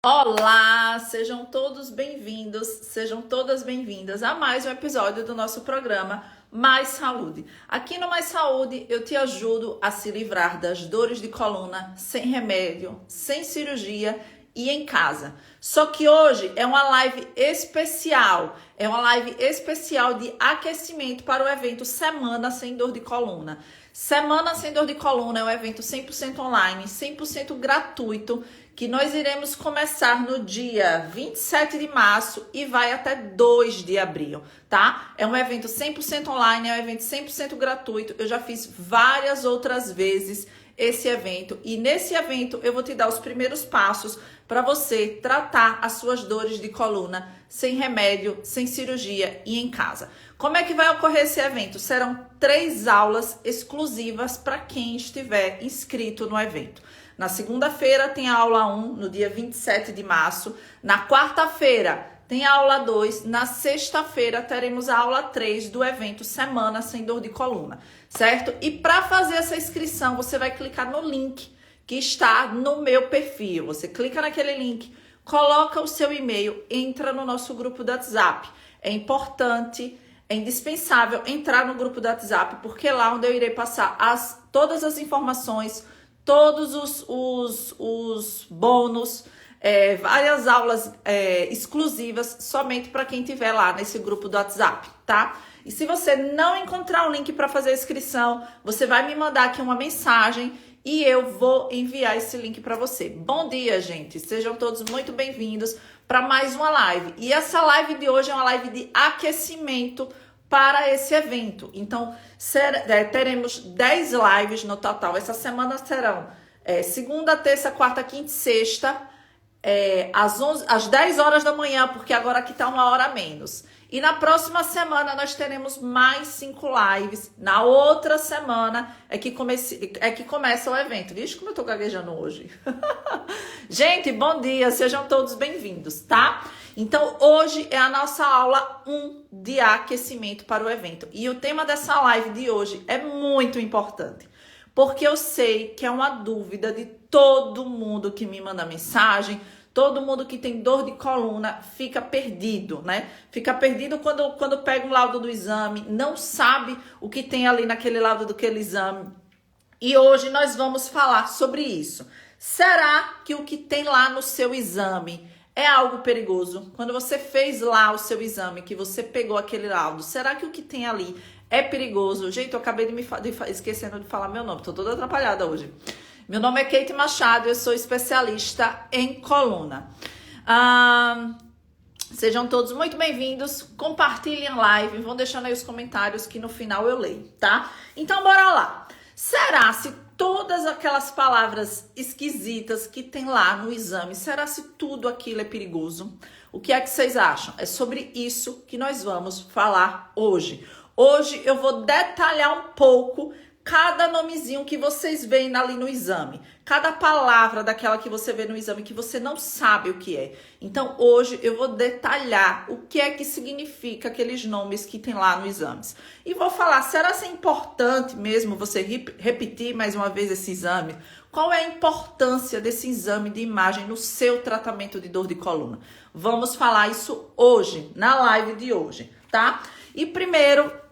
Olá, sejam todos bem-vindos, sejam todas bem-vindas a mais um episódio do nosso programa Mais Saúde. Aqui no Mais Saúde eu te ajudo a se livrar das dores de coluna sem remédio, sem cirurgia e em casa. Só que hoje é uma live especial, de aquecimento para o evento Semana Sem Dor de Coluna. Semana Sem Dor de Coluna é um evento 100% online, 100% gratuito, que nós iremos começar no dia 27 de março e vai até 2 de abril, tá? É um evento 100% online, é um evento 100% gratuito. Eu já fiz várias outras vezes esse evento e nesse evento eu vou te dar os primeiros passos para você tratar as suas dores de coluna sem remédio, sem cirurgia e em casa. Como é que vai ocorrer esse evento? Serão 3 aulas exclusivas para quem estiver inscrito no evento. Na segunda-feira tem a aula 1, no dia 27 de março. Na quarta-feira tem a aula 2. Na sexta-feira teremos a aula 3 do evento Semana Sem Dor de Coluna, certo? E para fazer essa inscrição, você vai clicar no link que está no meu perfil. Você clica naquele link, coloca o seu e-mail, entra no nosso grupo do WhatsApp. É importante, é indispensável entrar no grupo do WhatsApp, porque é lá onde eu irei passar todas as informações, todos os bônus, várias aulas exclusivas somente para quem estiver lá nesse grupo do WhatsApp, tá? E se você não encontrar o link para fazer a inscrição, você vai me mandar aqui uma mensagem e eu vou enviar esse link para você. Bom dia, gente! Sejam todos muito bem-vindos para mais uma live. E essa live de hoje é uma live de aquecimento para esse evento. Então, teremos 10 lives no total. Essa semana serão segunda, terça, quarta, quinta e sexta, às 10 horas da manhã, porque agora aqui está 1 hora a menos. E na próxima semana nós teremos mais 5 lives. Na outra semana é que começa o evento. Vixe, como eu tô gaguejando hoje. Gente, bom dia, sejam todos bem-vindos, tá? Então, hoje é a nossa aula 1 de aquecimento para o evento. E o tema dessa live de hoje é muito importante, porque eu sei que é uma dúvida de todo mundo que me manda mensagem, todo mundo que tem dor de coluna fica perdido, né? Fica perdido quando pega um laudo do exame, não sabe o que tem ali naquele laudo daquele exame. E hoje nós vamos falar sobre isso. Será que o que tem lá no seu exame é algo perigoso? Quando você fez lá o seu exame, que você pegou aquele laudo, será que o que tem ali é perigoso? Gente, eu acabei esquecendo de falar meu nome, tô toda atrapalhada hoje. Meu nome é Kate Machado, eu sou especialista em coluna. Sejam todos muito bem-vindos, compartilhem a live, vão deixando aí os comentários que no final eu leio, tá? Então, bora lá. Será se todas aquelas palavras esquisitas que tem lá no exame, será se tudo aquilo é perigoso? O que é que vocês acham? É sobre isso que nós vamos falar hoje. Hoje eu vou detalhar um pouco cada nomezinho que vocês veem ali no exame. Cada palavra daquela que você vê no exame que você não sabe o que é. Então, hoje eu vou detalhar o que é que significa aqueles nomes que tem lá no exame. E vou falar, será que é importante mesmo você repetir mais uma vez esse exame? Qual é a importância desse exame de imagem no seu tratamento de dor de coluna? Vamos falar isso hoje, na live de hoje, tá? E primeiro,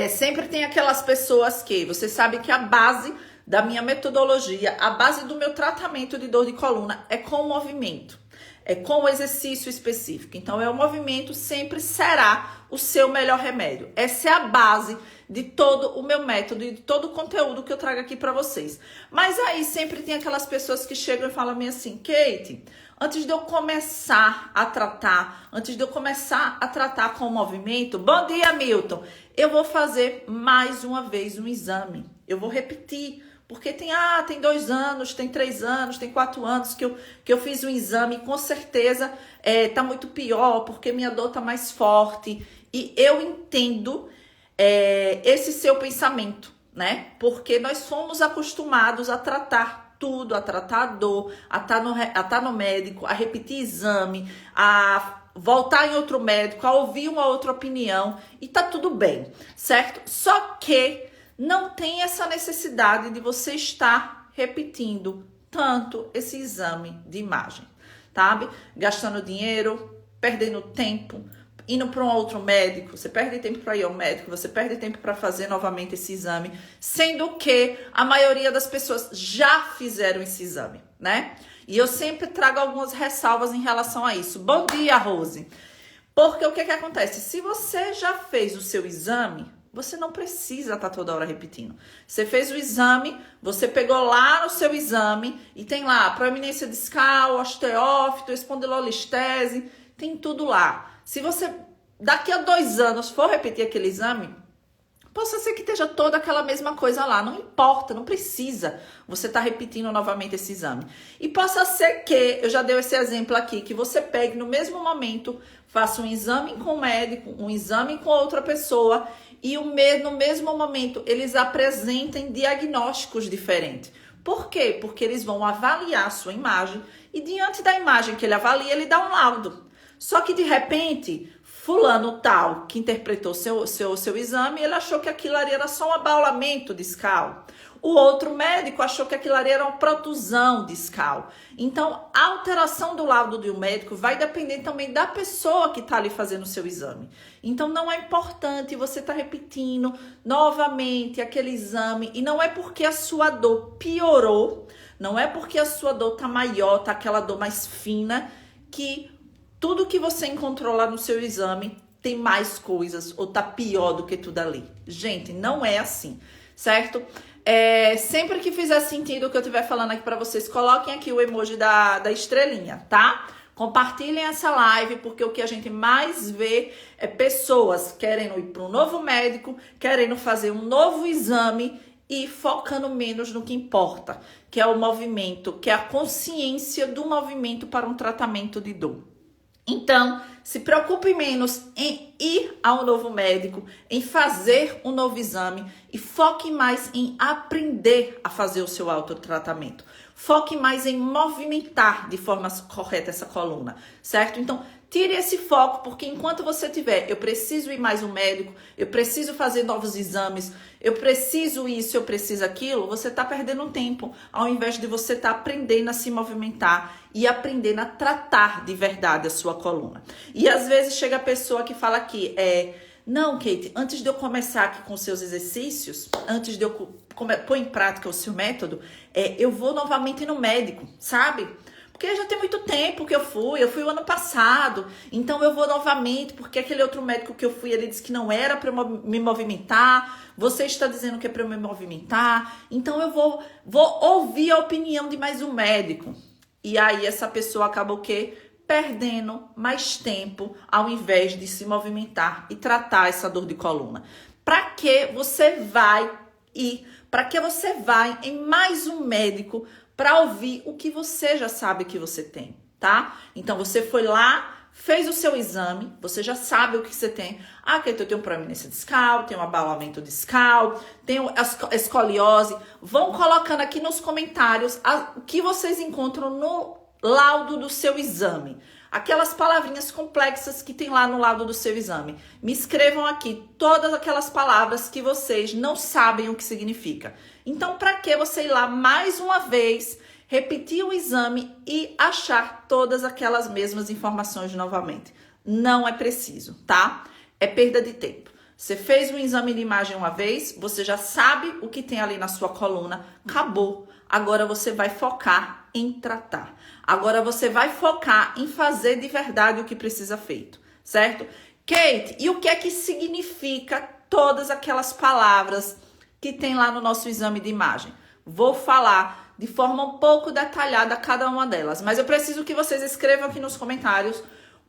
sempre tem aquelas pessoas que, você sabe que a base da minha metodologia, a base do meu tratamento de dor de coluna é com o movimento, é com o exercício específico. Então, o movimento sempre será o seu melhor remédio. Essa é a base de todo o meu método e de todo o conteúdo que eu trago aqui para vocês. Mas aí sempre tem aquelas pessoas que chegam e falam assim, Kate, antes de eu começar a tratar, com o movimento, bom dia, Milton, eu vou fazer mais uma vez um exame. Eu vou repetir, porque tem 2 anos, tem 3 anos, tem 4 anos que eu fiz um exame, com certeza tá muito pior, porque minha dor tá mais forte. E eu entendo esse seu pensamento, né? Porque nós fomos acostumados a tratar tudo, a tratar a dor, a estar no médico, a repetir exame, a voltar em outro médico, a ouvir uma outra opinião e tá tudo bem, certo? Só que não tem essa necessidade de você estar repetindo tanto esse exame de imagem, sabe? Gastando dinheiro, perdendo tempo, indo para um outro médico, você perde tempo para ir ao médico, você perde tempo para fazer novamente esse exame, sendo que a maioria das pessoas já fizeram esse exame, né? E eu sempre trago algumas ressalvas em relação a isso. Bom dia, Rose! Porque o que acontece? Se você já fez o seu exame, você não precisa estar toda hora repetindo. Você fez o exame, você pegou lá no seu exame e tem lá proeminência discal, osteófito, espondilolistese, tem tudo lá. Se você, daqui a 2 anos, for repetir aquele exame, possa ser que esteja toda aquela mesma coisa lá. Não importa, não precisa você estar repetindo novamente esse exame. E possa ser que, eu já dei esse exemplo aqui, que você pegue no mesmo momento, faça um exame com o médico, um exame com outra pessoa, e no mesmo momento eles apresentem diagnósticos diferentes. Por quê? Porque eles vão avaliar a sua imagem, e diante da imagem que ele avalia, ele dá um laudo. Só que de repente, fulano tal, que interpretou seu exame, ele achou que aquilo ali era só um abaulamento discal. O outro médico achou que aquilo ali era uma protusão discal. Então, a alteração do laudo de um médico vai depender também da pessoa que está ali fazendo o seu exame. Então, não é importante você estar repetindo novamente aquele exame. E não é porque a sua dor piorou, não é porque a sua dor está maior, está aquela dor mais fina, que tudo que você encontrou lá no seu exame tem mais coisas ou tá pior do que tudo ali. Gente, não é assim, certo? Sempre que fizer sentido o que eu estiver falando aqui para vocês, coloquem aqui o emoji da estrelinha, tá? Compartilhem essa live, porque o que a gente mais vê é pessoas querendo ir para um novo médico, querendo fazer um novo exame e focando menos no que importa, que é o movimento, que é a consciência do movimento para um tratamento de dor. Então, se preocupe menos em ir ao novo médico, em fazer um novo exame e foque mais em aprender a fazer o seu autotratamento. Foque mais em movimentar de forma correta essa coluna, certo? Então, tire esse foco, porque enquanto você tiver, eu preciso ir mais um médico, eu preciso fazer novos exames, eu preciso isso, eu preciso aquilo, você está perdendo tempo, ao invés de você estar aprendendo a se movimentar e aprendendo a tratar de verdade a sua coluna. E às vezes chega a pessoa que fala aqui, não, Kate, antes de eu começar aqui com seus exercícios, antes de eu pôr em prática o seu método, eu vou novamente no médico, sabe? Porque já tem muito tempo que eu fui o ano passado, então eu vou novamente, porque aquele outro médico que eu fui, ele disse que não era para eu me movimentar, você está dizendo que é para eu me movimentar, então eu vou ouvir a opinião de mais um médico. E aí essa pessoa acaba o quê? Perdendo mais tempo ao invés de se movimentar e tratar essa dor de coluna. Para que você vai em mais um médico para ouvir o que você já sabe que você tem, tá? Então, você foi lá, fez o seu exame, você já sabe o que você tem. Ah, que eu tenho proeminência discal, tenho abaulamento discal, tenho escoliose. Vão colocando aqui nos comentários o que vocês encontram no laudo do seu exame. Aquelas palavrinhas complexas que tem lá no laudo do seu exame. Me escrevam aqui todas aquelas palavras que vocês não sabem o que significa. Então, para que você ir lá mais uma vez, repetir o exame e achar todas aquelas mesmas informações novamente? Não é preciso, tá? É perda de tempo. Você fez um exame de imagem uma vez, você já sabe o que tem ali na sua coluna, acabou. Agora você vai focar em tratar. Agora você vai focar em fazer de verdade o que precisa feito, certo? Kate, e o que é que significa todas aquelas palavras que tem lá no nosso exame de imagem? Vou falar de forma um pouco detalhada cada uma delas, mas eu preciso que vocês escrevam aqui nos comentários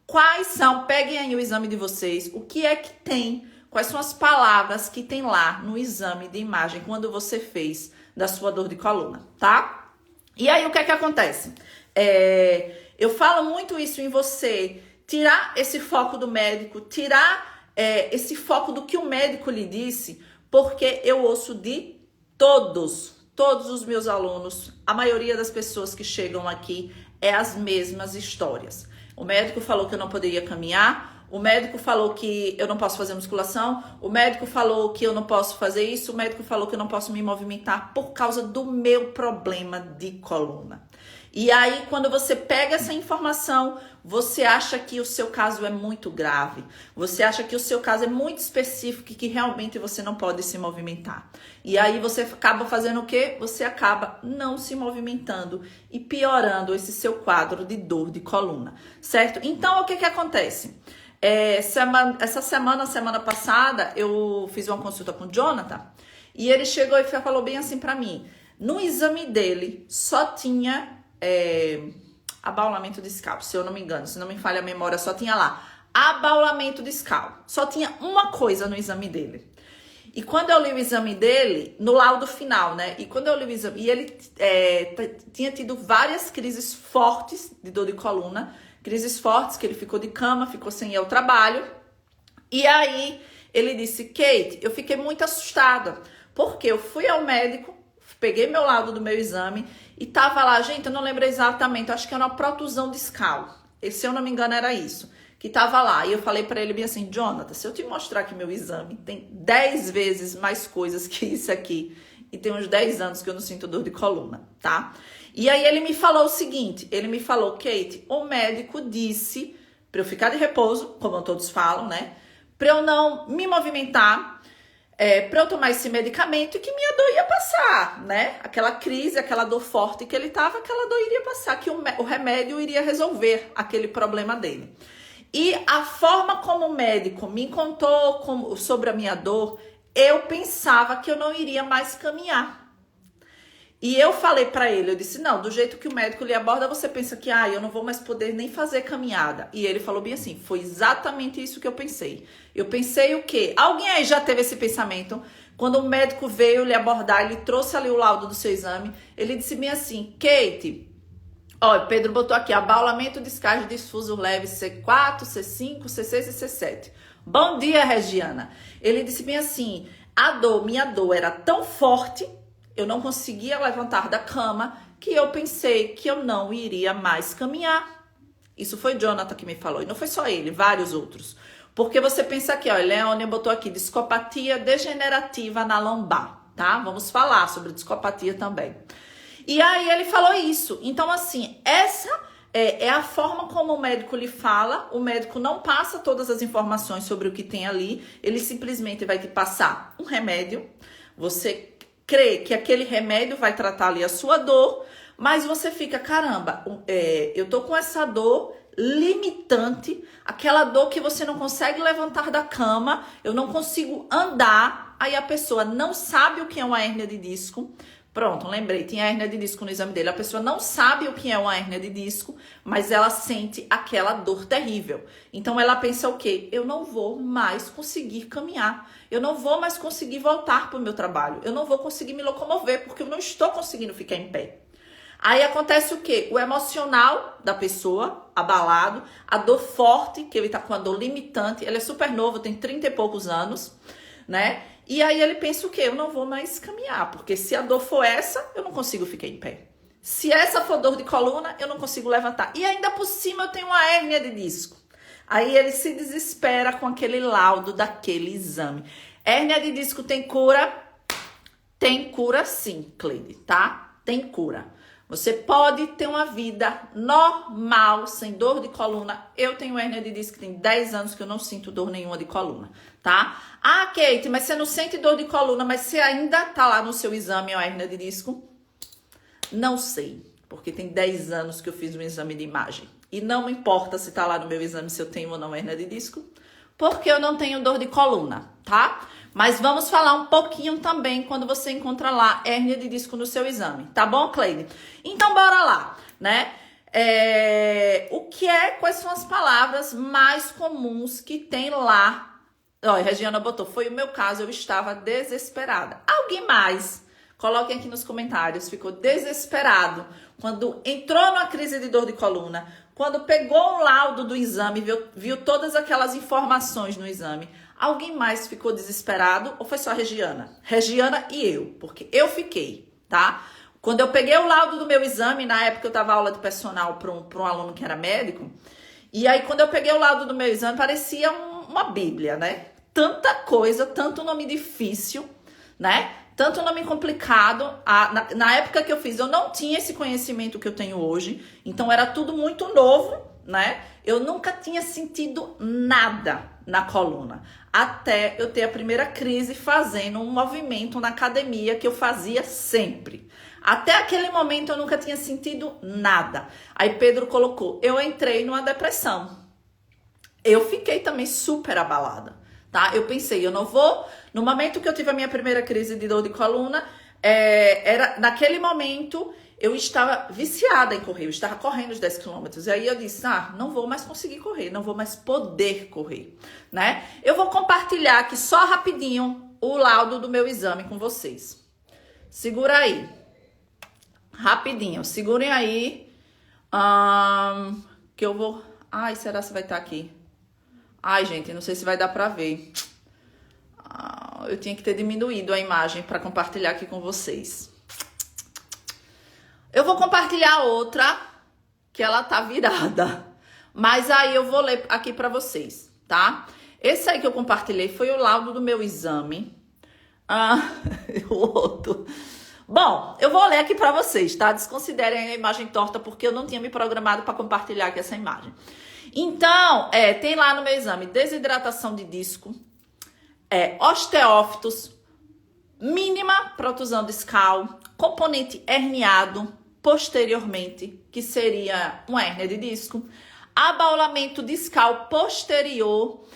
quais são, peguem aí o exame de vocês, o que é que tem, quais são as palavras que tem lá no exame de imagem quando você fez da sua dor de coluna, tá? E aí o que é que acontece? Eu falo muito isso em você tirar esse foco do médico, tirar esse foco do que o médico lhe disse, porque eu ouço de todos os meus alunos, a maioria das pessoas que chegam aqui é as mesmas histórias. O médico falou que eu não poderia caminhar, o médico falou que eu não posso fazer musculação, o médico falou que eu não posso fazer isso, o médico falou que eu não posso me movimentar por causa do meu problema de coluna. E aí, quando você pega essa informação, você acha que o seu caso é muito grave. Você acha que o seu caso é muito específico e que realmente você não pode se movimentar. E aí você acaba fazendo o quê? Você acaba não se movimentando e piorando esse seu quadro de dor de coluna, certo? Então, o que acontece? Semana passada, eu fiz uma consulta com o Jonathan e ele chegou e falou bem assim pra mim. No exame dele, só tinha abaulamento discal, se eu não me engano, se não me falha a memória, só tinha lá abaulamento discal. Só tinha uma coisa no exame dele. E quando eu li o exame dele, no laudo final, né? E quando eu li o exame, e ele tinha tido várias crises fortes de dor de coluna, crises fortes que ele ficou de cama, ficou sem ir ao trabalho. E aí ele disse: Kate, eu fiquei muito assustada, porque eu fui ao médico, peguei meu laudo do meu exame e tava lá, gente, eu não lembro exatamente, acho que era uma protusão discal. Se eu não me engano era isso, que tava lá. E eu falei pra ele bem assim: Jonathan, se eu te mostrar que meu exame tem 10 vezes mais coisas que isso aqui, e tem uns 10 anos que eu não sinto dor de coluna, tá? E aí ele me falou o seguinte, ele me falou: Kate, o médico disse pra eu ficar de repouso, como todos falam, né? Pra eu não me movimentar, pra eu tomar esse medicamento e que minha dor ia passar, né? Aquela crise, aquela dor forte que ele tava, aquela dor iria passar, que o remédio iria resolver aquele problema dele. E a forma como o médico me contou sobre a minha dor, eu pensava que eu não iria mais caminhar. E eu falei pra ele, eu disse: não, do jeito que o médico lhe aborda, você pensa que eu não vou mais poder nem fazer caminhada. E ele falou bem assim: foi exatamente isso que eu pensei. Eu pensei o quê? Alguém aí já teve esse pensamento? Quando o médico veio lhe abordar, ele trouxe ali o laudo do seu exame, ele disse bem assim: Kate, ó, Pedro botou aqui, abaulamento discal difuso leve C4, C5, C6 e C7. Bom dia, Regiana. Ele disse bem assim: minha dor era tão forte, eu não conseguia levantar da cama, que eu pensei que eu não iria mais caminhar. Isso foi Jonathan que me falou, e não foi só ele, vários outros. Porque você pensa aqui, ó, Leônia botou aqui, discopatia degenerativa na lombar, tá? Vamos falar sobre discopatia também. E aí ele falou isso. Então, assim, essa é a forma como o médico lhe fala. O médico não passa todas as informações sobre o que tem ali. Ele simplesmente vai te passar um remédio. Você crê que aquele remédio vai tratar ali a sua dor, mas você fica: caramba, eu tô com essa dor limitante, aquela dor que você não consegue levantar da cama, eu não consigo andar. Aí a pessoa não sabe o que é uma hérnia de disco. Pronto, lembrei, tinha hérnia de disco no exame dele. A pessoa não sabe o que é uma hérnia de disco, mas ela sente aquela dor terrível. Então ela pensa o quê? Eu não vou mais conseguir caminhar. Eu não vou mais conseguir voltar para o meu trabalho. Eu não vou conseguir me locomover porque eu não estou conseguindo ficar em pé. Aí acontece o quê? O emocional da pessoa abalado, a dor forte, que ele tá com a dor limitante. Ele é super novo, tem 30 e poucos anos, né? E aí ele pensa o quê? Eu não vou mais caminhar, porque se a dor for essa, eu não consigo ficar em pé. Se essa for dor de coluna, eu não consigo levantar. E ainda por cima eu tenho uma hérnia de disco. Aí ele se desespera com aquele laudo daquele exame. Hérnia de disco tem cura? Tem cura sim, Cleide, tá? Tem cura. Você pode ter uma vida normal, sem dor de coluna. Eu tenho hérnia de disco que tem 10 anos que eu não sinto dor nenhuma de coluna, tá? Ah, Kate, mas você não sente dor de coluna, mas você ainda tá lá no seu exame a hérnia de disco? Não sei, porque tem 10 anos que eu fiz um exame de imagem. E não me importa se tá lá no meu exame se eu tenho ou não hérnia de disco, porque eu não tenho dor de coluna, tá? Mas vamos falar um pouquinho também quando você encontra lá hérnia de disco no seu exame, tá bom, Cleide? Então, bora lá, né? Quais são as palavras mais comuns que tem lá? Olha, a Regiana botou, foi o meu caso, eu estava desesperada. Alguém mais? Coloquem aqui nos comentários, ficou desesperado quando entrou numa crise de dor de coluna, quando pegou o laudo do exame, viu todas aquelas informações no exame. Alguém mais ficou desesperado ou foi só a Regiana? Regiana e eu, porque eu fiquei, tá? Quando eu peguei o laudo do meu exame, na época eu dava aula de personal para um aluno que era médico, e aí quando eu peguei o laudo do meu exame, parecia uma bíblia, né? Tanta coisa, tanto nome difícil, né? Tanto nome complicado, na época que eu fiz, eu não tinha esse conhecimento que eu tenho hoje, então era tudo muito novo, né? Eu nunca tinha sentido nada na coluna, até eu ter a primeira crise fazendo um movimento na academia que eu fazia sempre. Até aquele momento eu nunca tinha sentido nada. Aí Pedro colocou, eu entrei numa depressão. Eu fiquei também super abalada, tá? Eu pensei, eu não vou... No momento que eu tive a minha primeira crise de dor de coluna, naquele momento eu estava viciada em correr, eu estava correndo os 10 quilômetros. E aí eu disse, não vou mais conseguir correr, não vou mais poder correr, né? Eu vou compartilhar aqui só rapidinho o laudo do meu exame com vocês. Segura aí. Rapidinho, segurem aí, que eu vou... Ai, será que vai estar aqui? Ai, gente, não sei se vai dar pra ver. Eu tinha que ter diminuído a imagem para compartilhar aqui com vocês. Eu vou compartilhar outra, que ela tá virada. Mas aí eu vou ler aqui pra vocês, tá? Esse aí que eu compartilhei foi o laudo do meu exame. O outro... Bom, eu vou ler aqui pra vocês, tá? Desconsiderem a imagem torta, porque eu não tinha me programado para compartilhar aqui essa imagem. Então, tem lá no meu exame desidratação de disco, osteófitos, mínima protusão discal, componente herniado posteriormente, que seria uma hérnia de disco, abaulamento discal posterior.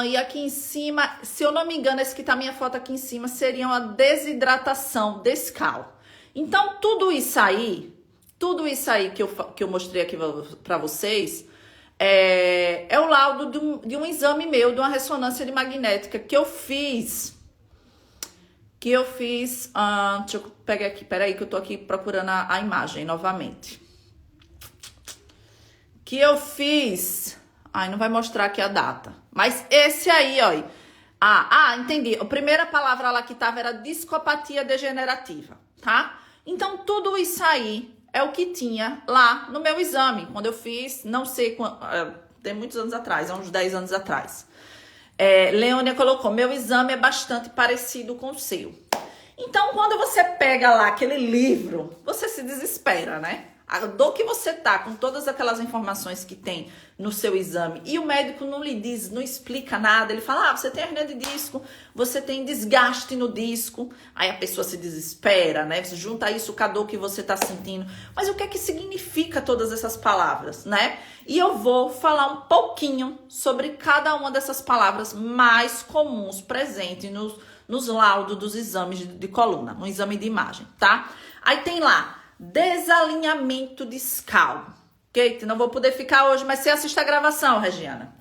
E aqui em cima, se eu não me engano, esse que tá a minha foto aqui em cima, seria uma desidratação discal. Então, tudo isso aí que eu mostrei aqui para vocês, é o laudo de um exame meu, de uma ressonância de magnética que eu fiz. Deixa eu pegar aqui, peraí que eu tô aqui procurando a imagem novamente. Que eu fiz... Ai, não vai mostrar aqui a data. Mas esse aí, ó. Entendi. A primeira palavra lá que tava era discopatia degenerativa, tá? Então, tudo isso aí é o que tinha lá no meu exame. Quando eu fiz, não sei quando... tem muitos anos atrás, há uns 10 anos atrás. Leônia colocou, meu exame é bastante parecido com o seu. Então, quando você pega lá aquele livro, você se desespera, né? A dor que você tá com todas aquelas informações que tem no seu exame e o médico não lhe diz, não explica nada, ele fala, você tem hernia de disco, você tem desgaste no disco, aí a pessoa se desespera, né? Você junta isso com a dor que você tá sentindo. Mas o que é que significa todas essas palavras, né? E eu vou falar um pouquinho sobre cada uma dessas palavras mais comuns presentes nos laudos dos exames de coluna, no exame de imagem, tá? Aí tem lá, desalinhamento discal. Ok? Não vou poder ficar hoje, mas você assiste a gravação, Regiana.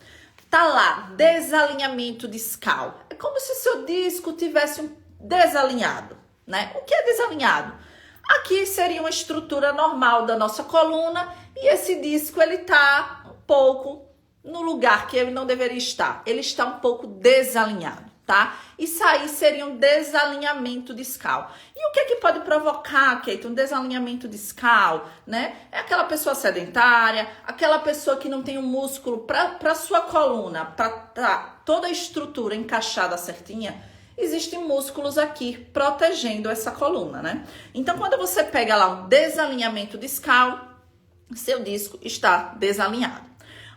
Tá lá, desalinhamento discal. É como se seu disco tivesse um desalinhado, né? O que é desalinhado? Aqui seria uma estrutura normal da nossa coluna e esse disco, ele tá um pouco no lugar que ele não deveria estar. Ele está um pouco desalinhado, tá? Isso aí seria um desalinhamento discal. E o que é que pode provocar, Kate, um desalinhamento discal, né? É aquela pessoa sedentária, aquela pessoa que não tem um músculo para sua coluna, para toda a estrutura encaixada certinha. Existem músculos aqui protegendo essa coluna, né? Então, quando você pega lá um desalinhamento discal, seu disco está desalinhado.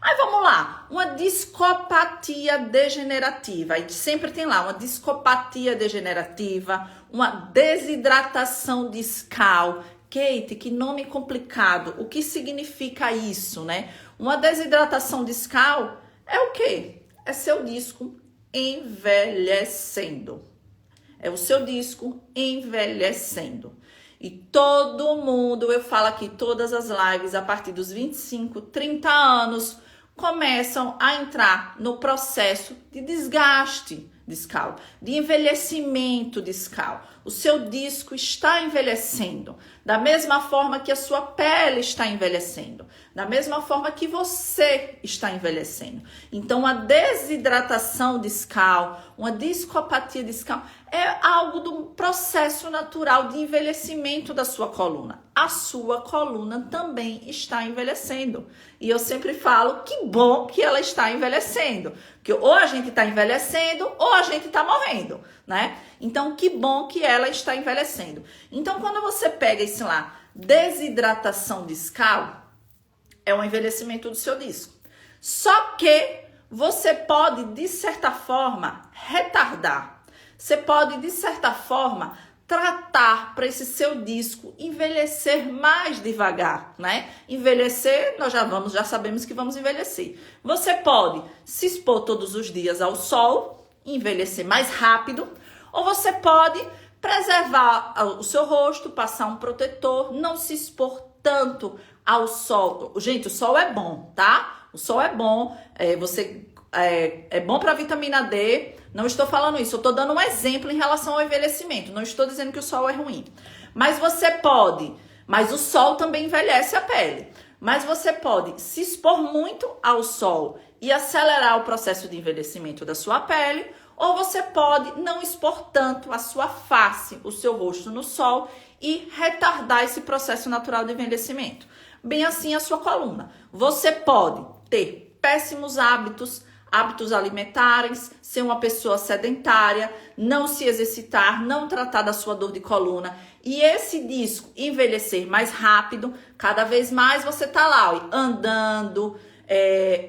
Aí vamos lá, uma discopatia degenerativa, aí sempre tem lá uma discopatia degenerativa, uma desidratação discal. Kate, que nome complicado, o que significa isso, né? Uma desidratação discal é o quê? É seu disco envelhecendo, é o seu disco envelhecendo. E todo mundo, eu falo aqui, todas as lives, a partir dos 25, 30 anos, começam a entrar no processo de desgaste discal, de envelhecimento discal. O seu disco está envelhecendo, da mesma forma que a sua pele está envelhecendo, da mesma forma que você está envelhecendo. Então, a desidratação discal, uma discopatia discal, é algo do processo natural de envelhecimento da sua coluna. a sua coluna também está envelhecendo. E eu sempre falo que bom que ela está envelhecendo. Porque ou a gente está envelhecendo ou a gente está morrendo, né? Então, que bom que ela está envelhecendo. Então, quando você pega isso lá, desidratação discal, é um envelhecimento do seu disco. Só que você pode, de certa forma, retardar. Você pode, de certa forma, tratar para esse seu disco envelhecer mais devagar, né? Envelhecer, nós já sabemos que vamos envelhecer. Você pode se expor todos os dias ao sol, envelhecer mais rápido, ou você pode preservar o seu rosto, passar um protetor, não se expor tanto ao sol. Gente, o sol é bom, tá? O sol é bom, é bom para vitamina D. Não estou falando isso, eu estou dando um exemplo em relação ao envelhecimento. Não estou dizendo que o sol é ruim. Mas o sol também envelhece a pele. Mas você pode se expor muito ao sol e acelerar o processo de envelhecimento da sua pele, ou você pode não expor tanto a sua face, o seu rosto no sol e retardar esse processo natural de envelhecimento. Bem assim a sua coluna. Você pode ter péssimos hábitos alimentares, ser uma pessoa sedentária, não se exercitar, não tratar da sua dor de coluna e esse disco envelhecer mais rápido, cada vez mais você tá lá, ó, andando,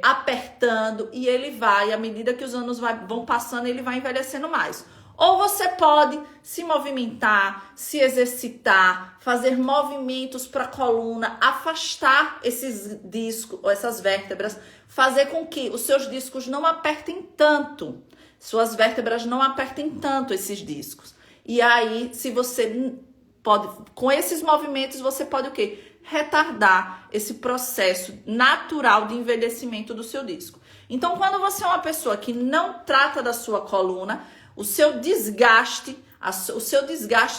apertando e ele vai, à medida que os anos vão passando, ele vai envelhecendo mais. Ou você pode se movimentar, se exercitar, fazer movimentos para a coluna, afastar esses discos, ou essas vértebras, fazer com que os seus discos não apertem tanto, suas vértebras não apertem tanto esses discos. E aí, se você pode, com esses movimentos, você pode o quê? Retardar esse processo natural de envelhecimento do seu disco. Então, quando você é uma pessoa que não trata da sua coluna, o seu desgaste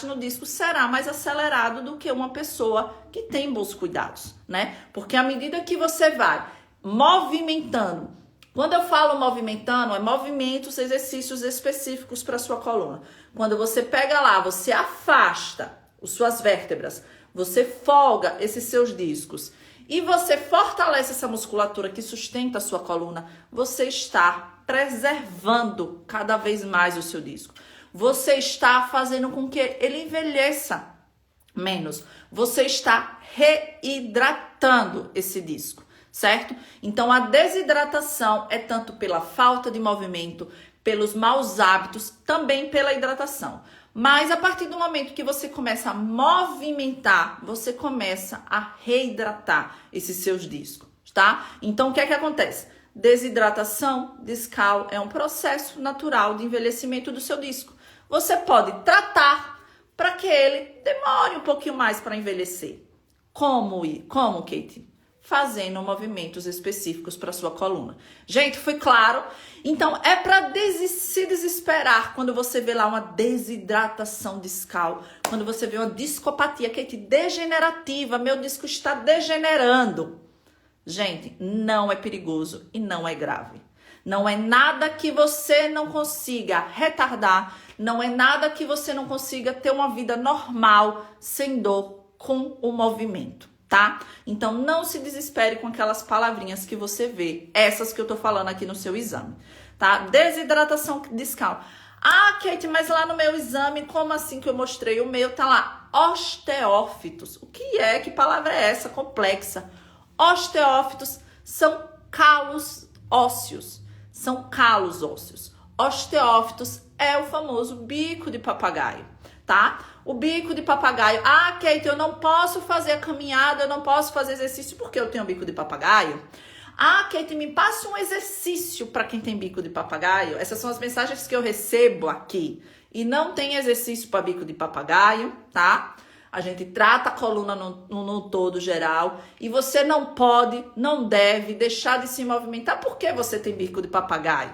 no disco será mais acelerado do que uma pessoa que tem bons cuidados, né? Porque à medida que você vai movimentando, quando eu falo movimentando, é movimentos, exercícios específicos para sua coluna. Quando você pega lá, você afasta as suas vértebras, você folga esses seus discos e você fortalece essa musculatura que sustenta a sua coluna, você está preservando cada vez mais o seu disco. Você está fazendo com que ele envelheça menos. Você está reidratando esse disco, certo? Então, a desidratação é tanto pela falta de movimento, pelos maus hábitos, também pela hidratação. Mas a partir do momento que você começa a movimentar, você começa a reidratar esses seus discos, tá? Então, o que é que acontece? Desidratação discal é um processo natural de envelhecimento do seu disco. Você pode tratar para que ele demore um pouquinho mais para envelhecer. Como, Kate? Fazendo movimentos específicos para sua coluna. Gente, foi claro? Então, é para se desesperar quando você vê lá uma desidratação discal, quando você vê uma discopatia, Kate, degenerativa, meu disco está degenerando. Gente, não é perigoso e não é grave. Não é nada que você não consiga retardar, não é nada que você não consiga ter uma vida normal, sem dor, com o movimento, tá? Então, não se desespere com aquelas palavrinhas que você vê, essas que eu tô falando aqui no seu exame, tá? Desidratação discal. Ah, Kate, mas lá no meu exame, como assim que eu mostrei? O meu tá lá, osteófitos. O que é? Que palavra é essa? Complexa. Osteófitos são calos ósseos. São calos ósseos. Osteófitos é o famoso bico de papagaio, tá? O bico de papagaio. Ah, Kate, eu não posso fazer a caminhada, eu não posso fazer exercício porque eu tenho bico de papagaio. Ah, Kate, me passa um exercício para quem tem bico de papagaio. Essas são as mensagens que eu recebo aqui. E não tem exercício para bico de papagaio, tá? A gente trata a coluna no todo geral e você não pode, não deve deixar de se movimentar porque você tem bico de papagaio,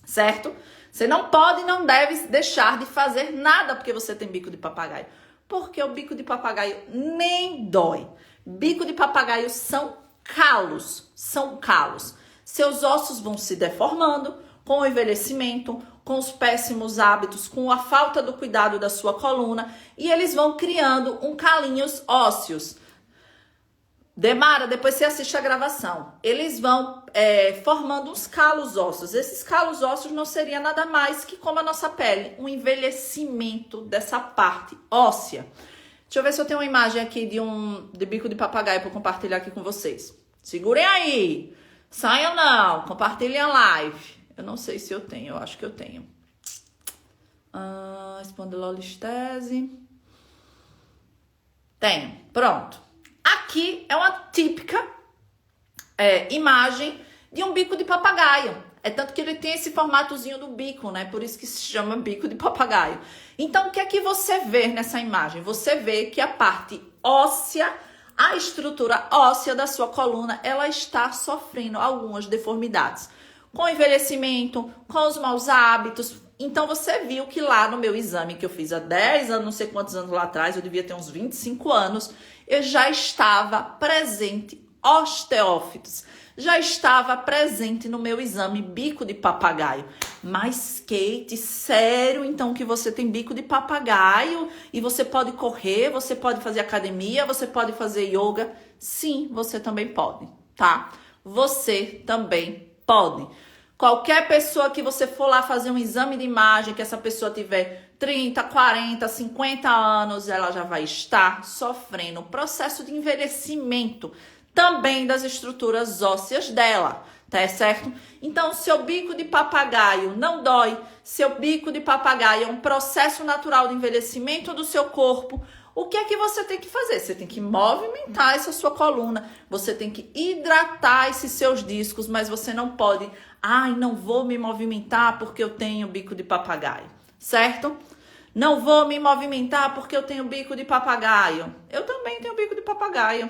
certo? Você não pode e não deve deixar de fazer nada porque você tem bico de papagaio, porque o bico de papagaio nem dói. Bico de papagaio são calos, são calos. Seus ossos vão se deformando com o envelhecimento, com os péssimos hábitos, com a falta do cuidado da sua coluna, e eles vão criando calinhos ósseos. Demara, depois você assiste a gravação. Eles vão formando uns calos ósseos. Esses calos ósseos não seria nada mais que como a nossa pele, um envelhecimento dessa parte óssea. Deixa eu ver se eu tenho uma imagem aqui de bico de papagaio para compartilhar aqui com vocês. Segurem aí. Saiam não. Compartilhem a live. Eu não sei se eu tenho. Eu acho que eu tenho. Espondilolistese. Tenho. Pronto. Aqui é uma típica imagem de um bico de papagaio. É tanto que ele tem esse formatozinho do bico, né? Por isso que se chama bico de papagaio. Então, o que é que você vê nessa imagem? Você vê que a parte óssea, a estrutura óssea da sua coluna, ela está sofrendo algumas deformidades. Com o envelhecimento, com os maus hábitos. Então, você viu que lá no meu exame que eu fiz há 10 anos, não sei quantos anos lá atrás, eu devia ter uns 25 anos, eu já estava presente osteófitos. Já estava presente no meu exame bico de papagaio. Mas, Kate, sério então que você tem bico de papagaio? E você pode correr, você pode fazer academia, você pode fazer yoga? Sim, você também pode, tá? Você também pode. Qualquer pessoa que você for lá fazer um exame de imagem, que essa pessoa tiver 30, 40, 50 anos, ela já vai estar sofrendo o processo de envelhecimento também das estruturas ósseas dela, tá certo? Então, seu bico de papagaio não dói, seu bico de papagaio é um processo natural de envelhecimento do seu corpo. O que é que você tem que fazer? Você tem que movimentar essa sua coluna, você tem que hidratar esses seus discos, mas você não pode, não vou me movimentar porque eu tenho bico de papagaio, certo? Não vou me movimentar porque eu tenho bico de papagaio. Eu também tenho bico de papagaio.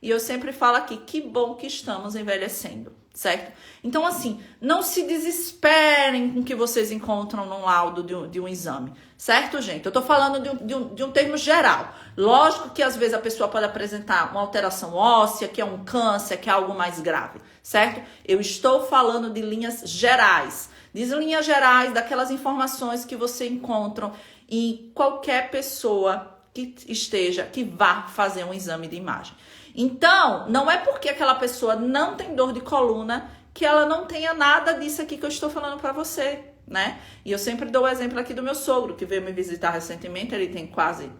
E eu sempre falo aqui, que bom que estamos envelhecendo, certo? Então, assim, não se desesperem com o que vocês encontram no laudo de um exame, certo, gente? Eu tô falando de um termo geral. Lógico que, às vezes, a pessoa pode apresentar uma alteração óssea, que é um câncer, que é algo mais grave, certo? Eu estou falando de linhas gerais. Diz linhas gerais daquelas informações que você encontra em qualquer pessoa que vá fazer um exame de imagem. Então, não é porque aquela pessoa não tem dor de coluna que ela não tenha nada disso aqui que eu estou falando para você, né? E eu sempre dou o exemplo aqui do meu sogro, que veio me visitar recentemente, ele tem quase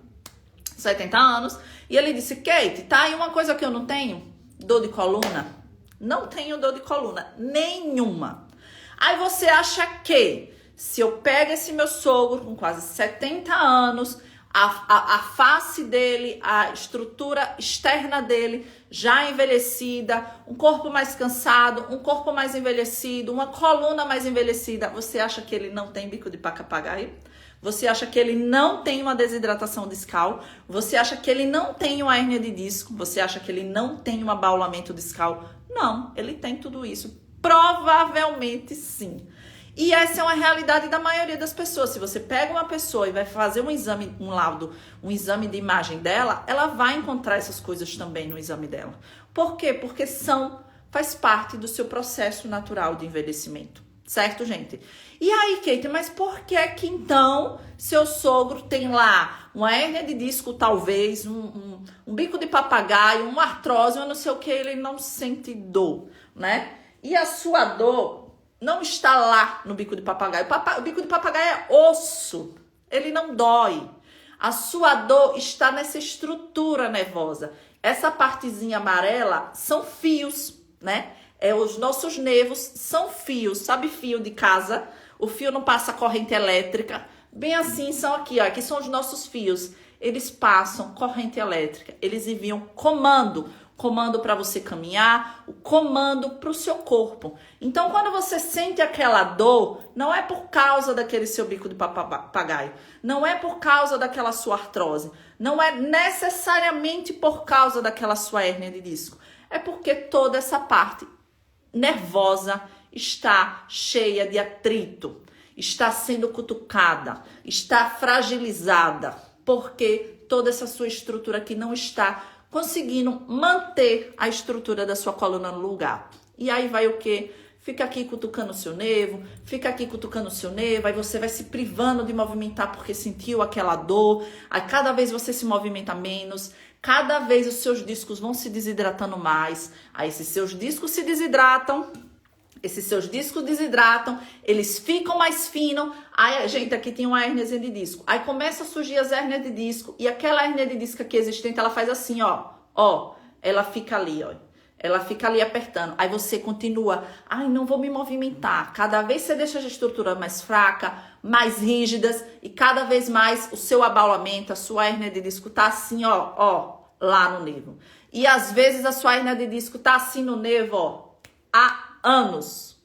70 anos, e ele disse, Kate, tá aí uma coisa que eu não tenho? Dor de coluna? Não tenho dor de coluna, nenhuma. Aí você acha que, se eu pego esse meu sogro com quase 70 anos... A face dele, a estrutura externa dele já envelhecida, um corpo mais cansado, um corpo mais envelhecido, uma coluna mais envelhecida. Você acha que ele não tem bico de papagaio? Você acha que ele não tem uma desidratação discal? Você acha que ele não tem uma hérnia de disco? Você acha que ele não tem um abaulamento discal? Não, ele tem tudo isso. Provavelmente sim. E essa é uma realidade da maioria das pessoas. Se você pega uma pessoa e vai fazer um exame, um laudo, um exame de imagem dela, ela vai encontrar essas coisas também no exame dela. Por quê? Porque faz parte do seu processo natural de envelhecimento. Certo, gente? E aí, Kate, mas por que que então seu sogro tem lá uma hérnia de disco, talvez, um bico de papagaio, uma artrose, eu não sei o que, ele não sente dor, né? E a sua dor não está lá no bico de papagaio. O bico de papagaio é osso. Ele não dói. A sua dor está nessa estrutura nervosa. Essa partezinha amarela são fios, né? Os nossos nervos são fios. Sabe fio de casa? O fio não passa corrente elétrica. Bem assim são aqui, ó. Aqui são os nossos fios. Eles passam corrente elétrica. Eles enviam comando para você caminhar, o comando para o seu corpo. Então, quando você sente aquela dor, não é por causa daquele seu bico de papagaio, não é por causa daquela sua artrose, não é necessariamente por causa daquela sua hérnia de disco, é porque toda essa parte nervosa está cheia de atrito, está sendo cutucada, está fragilizada, porque toda essa sua estrutura aqui não está conseguindo manter a estrutura da sua coluna no lugar. E aí vai o quê? fica aqui cutucando o seu nervo, fica aqui cutucando o seu nervo, aí você vai se privando de movimentar porque sentiu aquela dor, aí cada vez você se movimenta menos, cada vez os seus discos vão se desidratando mais, aí esses seus discos se desidratam, eles ficam mais finos. Aí, gente, aqui tem uma hérniazinha de disco. Aí começa a surgir as hérnias de disco. E aquela hérnia de disco aqui existente, ela faz assim, ó. Ela fica ali, ó. Ela fica ali apertando. Aí você continua. Ai, não vou me movimentar. Cada vez você deixa as estruturas mais fracas, mais rígidas. E cada vez mais o seu abaulamento, a sua hérnia de disco tá assim, ó, lá no nervo. E às vezes a sua hérnia de disco tá assim no nervo, ó, há anos,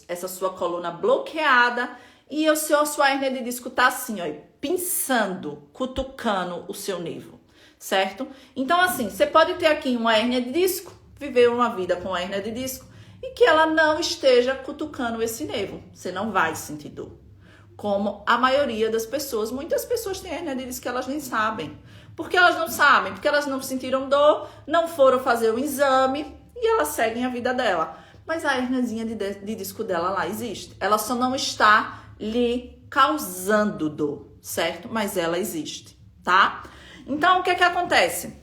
essa sua coluna bloqueada e a sua hérnia de disco tá assim, ó, pinçando, cutucando o seu nervo, certo? Então, assim, você pode ter aqui uma hérnia de disco, viver uma vida com hérnia de disco e que ela não esteja cutucando esse nervo, você não vai sentir dor. Como a maioria das pessoas, muitas pessoas têm hérnia de disco que elas nem sabem. Por que elas não sabem? Porque elas não sentiram dor, não foram fazer o exame, e elas seguem a vida dela. Mas a herniazinha de disco dela lá existe. Ela só não está lhe causando dor, certo? Mas ela existe, tá? Então, o que é que acontece?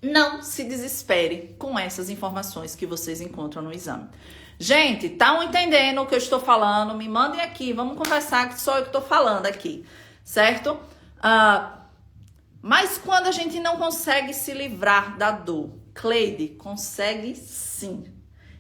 Não se desespere com essas informações que vocês encontram no exame. Gente, estão entendendo o que eu estou falando? Me mandem aqui, vamos conversar, que sou eu que estou falando aqui, certo? Mas quando a gente não consegue se livrar da dor, Cleide, consegue sim.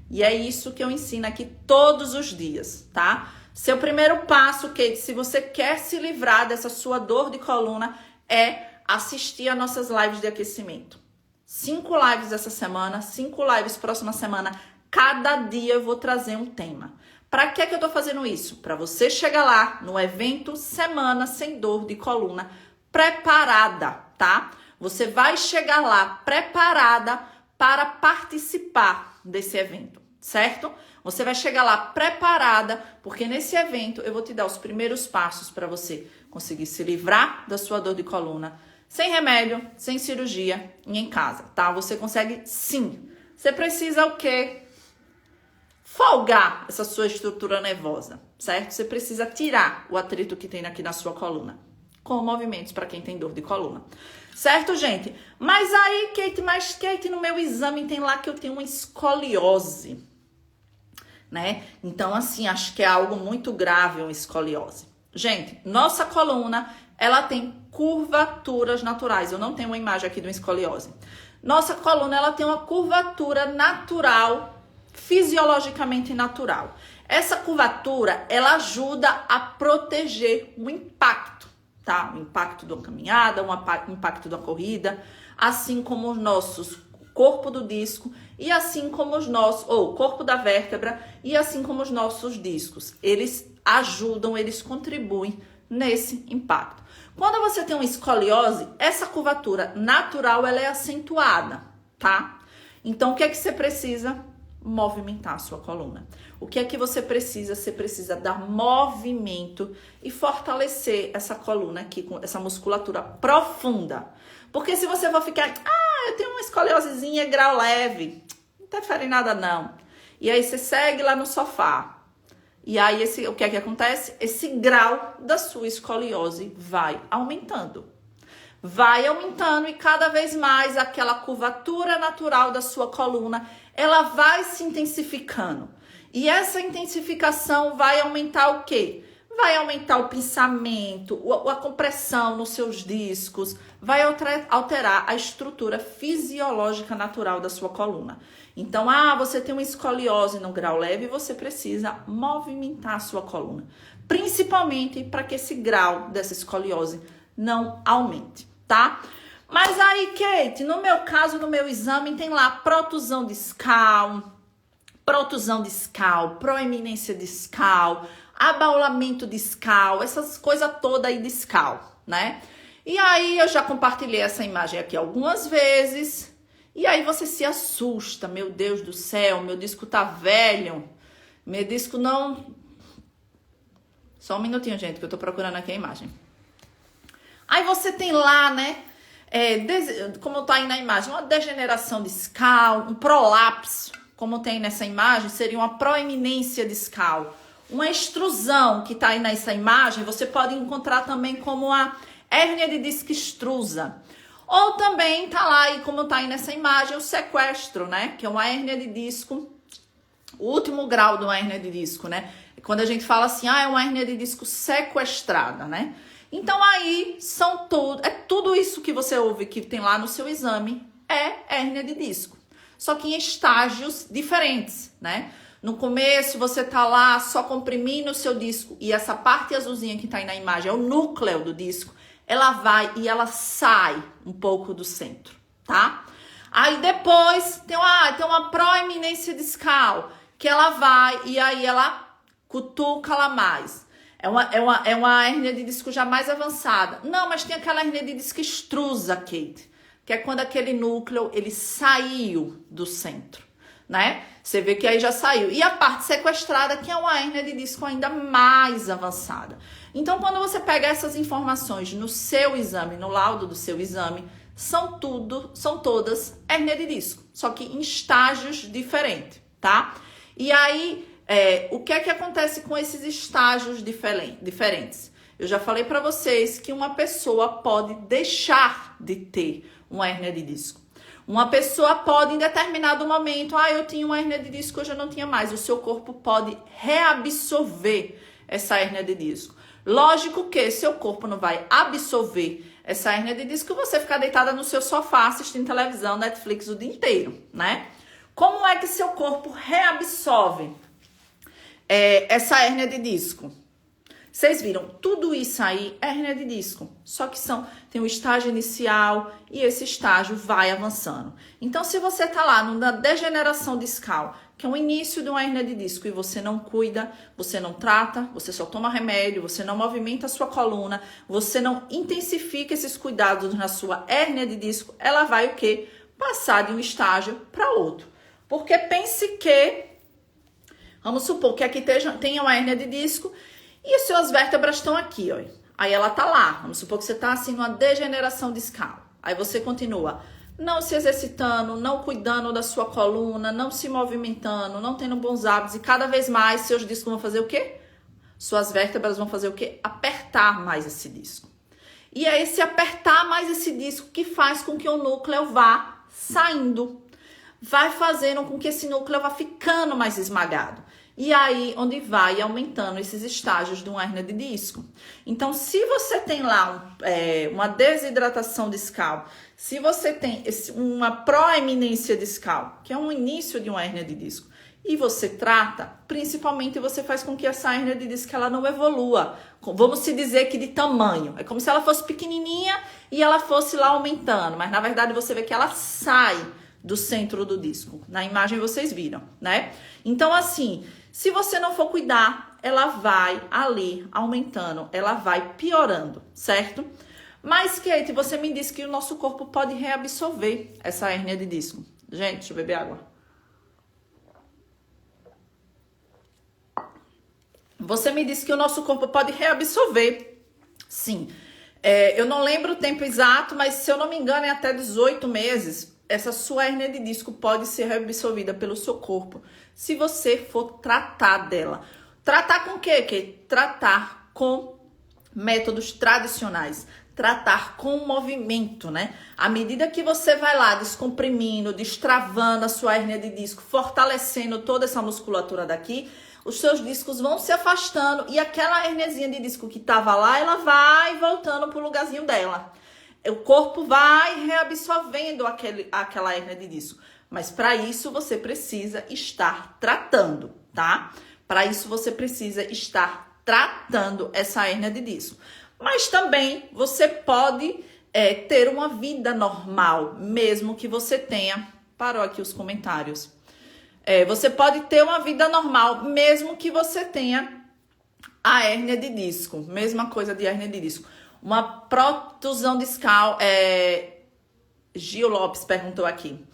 E é isso que eu ensino aqui todos os dias, tá? Seu primeiro passo, Kate, se você quer se livrar dessa sua dor de coluna, é assistir a nossas lives de aquecimento. 5 lives essa semana, 5 lives próxima semana. Cada dia eu vou trazer um tema. Para que eu tô fazendo isso? Para você chegar lá no evento Semana Sem Dor de Coluna preparada, tá? Você vai chegar lá preparada para participar desse evento, certo? Você vai chegar lá preparada, porque nesse evento eu vou te dar os primeiros passos para você conseguir se livrar da sua dor de coluna, sem remédio, sem cirurgia e em casa, tá? Você consegue sim. Você precisa o quê? Folgar essa sua estrutura nervosa, certo? Você precisa tirar o atrito que tem aqui na sua coluna, com movimentos para quem tem dor de coluna. Certo, gente? Mas aí, Kate, no meu exame tem lá que eu tenho uma escoliose, né? Então, assim, acho que é algo muito grave uma escoliose. Gente, nossa coluna, ela tem curvaturas naturais. Eu não tenho uma imagem aqui de uma escoliose. Nossa coluna, ela tem uma curvatura natural, fisiologicamente natural. Essa curvatura, ela ajuda a proteger o impacto. Tá? O impacto da caminhada, o impacto da corrida, assim como os nossos corpo do disco e assim como os nossos, corpo da vértebra e assim como os nossos discos. Eles ajudam, eles contribuem nesse impacto. Quando você tem uma escoliose, essa curvatura natural ela é acentuada, tá? Então, o que é que você precisa? Movimentar a sua coluna. O que é que você precisa? Você precisa dar movimento e fortalecer essa coluna aqui, com essa musculatura profunda. Porque se você for ficar, eu tenho uma escoliosezinha grau leve, não interfere em nada não. E aí você segue lá no sofá. E aí o que é que acontece? Esse grau da sua escoliose vai aumentando. Vai aumentando e cada vez mais aquela curvatura natural da sua coluna, ela vai se intensificando. E essa intensificação vai aumentar o quê? Vai aumentar o pinçamento, a compressão nos seus discos, vai alterar a estrutura fisiológica natural da sua coluna. Então, você tem uma escoliose no grau leve, você precisa movimentar a sua coluna. Principalmente para que esse grau dessa escoliose não aumente, tá? Mas aí, Kate, no meu caso, no meu exame, tem lá protusão discal, proeminência discal, abaulamento discal, essas coisas todas aí discal, né? E aí eu já compartilhei essa imagem aqui algumas vezes, e aí você se assusta, meu Deus do céu, meu disco tá velho, meu disco não... Só um minutinho, gente, que eu tô procurando aqui a imagem. Aí você tem lá, né, como tá aí na imagem, uma degeneração discal, um prolapso, como tem nessa imagem, seria uma proeminência discal. Uma extrusão que está aí nessa imagem, você pode encontrar também como a hérnia de disco extrusa. Ou também tá lá, e como tá aí nessa imagem, o sequestro, né? Que é uma hérnia de disco, o último grau de uma hérnia de disco, né? Quando a gente fala assim, é uma hérnia de disco sequestrada, né? Então aí tudo isso que você ouve que tem lá no seu exame é hérnia de disco. Só que em estágios diferentes, né? No começo você tá lá só comprimindo o seu disco e essa parte azulzinha que tá aí na imagem é o núcleo do disco. Ela vai e ela sai um pouco do centro, tá? Aí depois tem uma proeminência discal, que ela vai e aí ela cutuca lá mais. É uma hérnia de disco já mais avançada. Não, mas tem aquela hérnia de disco extrusa, Kate, que é quando aquele núcleo, ele saiu do centro, né? Você vê que aí já saiu. E a parte sequestrada, que é uma hérnia de disco ainda mais avançada. Então, quando você pega essas informações no seu exame, no laudo do seu exame, são todas hérnia de disco, só que em estágios diferentes, tá? E aí, o que é que acontece com esses estágios diferentes? Eu já falei para vocês que uma pessoa pode deixar de ter uma hérnia de disco. Uma pessoa pode, em determinado momento, eu tinha uma hérnia de disco, hoje eu não tinha mais. O seu corpo pode reabsorver essa hérnia de disco. Lógico que seu corpo não vai absorver essa hérnia de disco, você ficar deitada no seu sofá assistindo televisão, Netflix o dia inteiro, né? Como é que seu corpo reabsorve essa hérnia de disco? Vocês viram, tudo isso aí é hérnia de disco, só que tem um estágio inicial e esse estágio vai avançando. Então, se você tá lá na degeneração discal, que é o início de uma hérnia de disco e você não cuida, você não trata, você só toma remédio, você não movimenta a sua coluna, você não intensifica esses cuidados na sua hérnia de disco, ela vai o quê? Passar de um estágio para outro. Porque pense que, vamos supor que aqui tenha uma hérnia de disco e as suas vértebras estão aqui, ó. Aí ela tá lá, vamos supor que você tá assim numa degeneração discal. Aí você continua não se exercitando, não cuidando da sua coluna, não se movimentando, não tendo bons hábitos e cada vez mais seus discos vão fazer o quê? Suas vértebras vão fazer o quê? Apertar mais esse disco. E é esse apertar mais esse disco que faz com que o núcleo vá saindo. Vai fazendo com que esse núcleo vá ficando mais esmagado. E aí, onde vai aumentando esses estágios de uma hérnia de disco. Então, se você tem lá uma desidratação discal, se você tem uma proeminência discal, que é um início de uma hérnia de disco, e você trata, principalmente você faz com que essa hérnia de disco ela não evolua. Vamos se dizer que de tamanho. É como se ela fosse pequenininha e ela fosse lá aumentando. Mas, na verdade, você vê que ela sai do centro do disco. Na imagem vocês viram, né? Então, assim, se você não for cuidar, ela vai ali aumentando, ela vai piorando, certo? Mas, Kate, você me disse que o nosso corpo pode reabsorver essa hérnia de disco. Gente, deixa eu beber água. Você me disse que o nosso corpo pode reabsorver. Sim. Eu não lembro o tempo exato, mas se eu não me engano é até 18 meses. Essa sua hérnia de disco pode ser reabsorvida pelo seu corpo se você for tratar dela. Tratar com o quê? Tratar com métodos tradicionais. Tratar com movimento, né? À medida que você vai lá descomprimindo, destravando a sua hérnia de disco, fortalecendo toda essa musculatura daqui, os seus discos vão se afastando e aquela hérniazinha de disco que estava lá, ela vai voltando pro lugarzinho dela. O corpo vai reabsorvendo aquela hérnia de disco. Mas para isso você precisa estar tratando, tá? Para isso você precisa estar tratando essa hérnia de disco. Mas também você pode ter uma vida normal, mesmo que você tenha... Parou aqui os comentários. Você pode ter uma vida normal, mesmo que você tenha a hérnia de disco. Mesma coisa de hérnia de disco. Uma protusão discal, Gil Lopes perguntou aqui.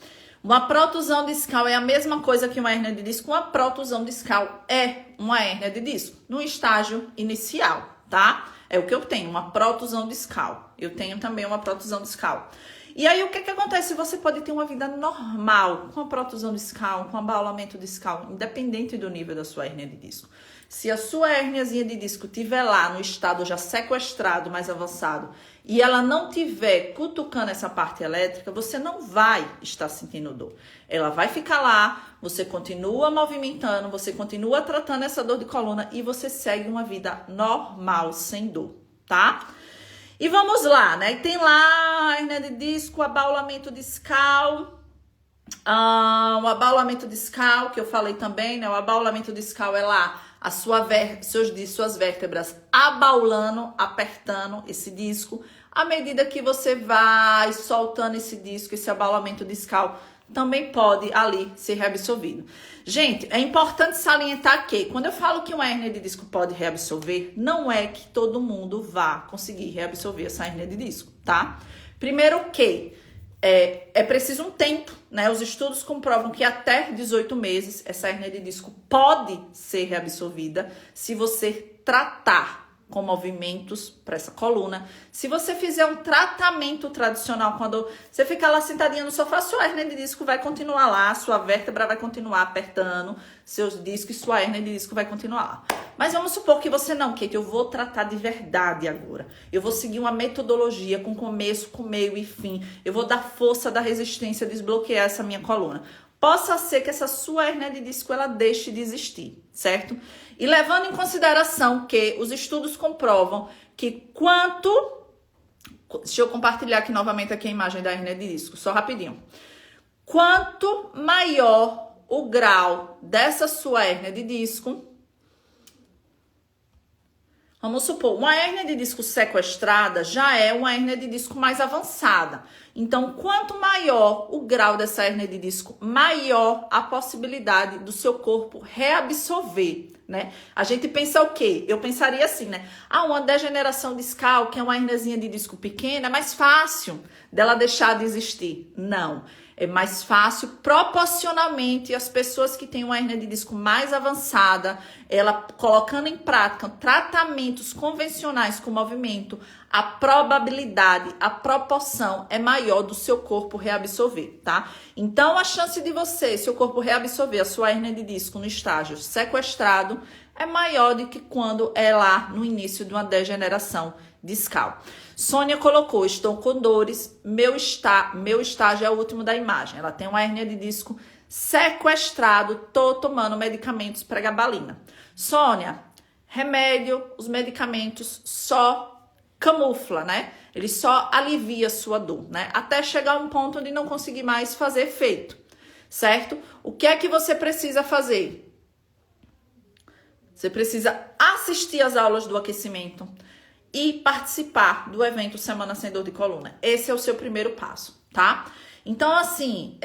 Uma protusão discal é a mesma coisa que uma hérnia de disco? Uma protusão discal é uma hérnia de disco, no estágio inicial, tá? É o que eu tenho, uma protusão discal. Eu tenho também uma protusão discal. E aí, o que acontece? Você pode ter uma vida normal, com a protusão discal, com abaulamento discal, independente do nível da sua hérnia de disco. Se a sua hérniazinha de disco estiver lá no estado já sequestrado, mais avançado, e ela não estiver cutucando essa parte elétrica, você não vai estar sentindo dor. Ela vai ficar lá, você continua movimentando, você continua tratando essa dor de coluna e você segue uma vida normal, sem dor, tá? E vamos lá, né? Tem lá a hérnia de disco, abaulamento discal. O abaulamento discal, que eu falei também, né? O abaulamento discal é lá suas vértebras abaulando, apertando esse disco. À medida que você vai soltando esse disco, esse abaulamento discal também pode ali ser reabsorvido. Gente, é importante salientar que quando eu falo que uma hérnia de disco pode reabsorver, não é que todo mundo vá conseguir reabsorver essa hérnia de disco, tá? Primeiro que é preciso um tempo, né? Os estudos comprovam que até 18 meses essa hérnia de disco pode ser reabsorvida se você tratar com movimentos para essa coluna. Se você fizer um tratamento tradicional, quando você ficar lá sentadinha no sofá, sua hérnia de disco vai continuar lá, sua vértebra vai continuar apertando seus discos e sua hérnia de disco vai continuar lá. Mas vamos supor que você não, Kate, eu vou tratar de verdade agora. Eu vou seguir uma metodologia com começo, com meio e fim. Eu vou dar força da resistência, desbloquear essa minha coluna. Possa ser que essa sua hérnia de disco ela deixe de existir, certo? E levando em consideração que os estudos comprovam que deixa eu compartilhar aqui novamente aqui a imagem da hérnia de disco, só rapidinho. Quanto maior o grau dessa sua hérnia de disco, vamos supor, uma hérnia de disco sequestrada já é uma hérnia de disco mais avançada. Então, quanto maior o grau dessa hérnia de disco, maior a possibilidade do seu corpo reabsorver, né? A gente pensa o quê? Eu pensaria assim, né? Uma degeneração discal, que é uma hérniazinha de disco pequena, é mais fácil dela deixar de existir. Não. É mais fácil, proporcionalmente, as pessoas que têm uma hérnia de disco mais avançada, ela colocando em prática tratamentos convencionais com movimento, a probabilidade, a proporção é maior do seu corpo reabsorver, tá? Então, a chance de seu corpo reabsorver a sua hérnia de disco no estágio sequestrado é maior do que quando é lá no início de uma degeneração discal. Sônia colocou, estou com dores, meu estágio é o último da imagem. Ela tem uma hérnia de disco sequestrado, tô tomando medicamentos pregabalina. Sônia, remédio, os medicamentos só camufla, né? Ele só alivia a sua dor, né? Até chegar a um ponto de não conseguir mais fazer efeito, certo? O que é que você precisa fazer? Você precisa assistir às aulas do aquecimento e participar do evento Semana Sem Dor de Coluna. Esse é o seu primeiro passo, tá? Então, assim,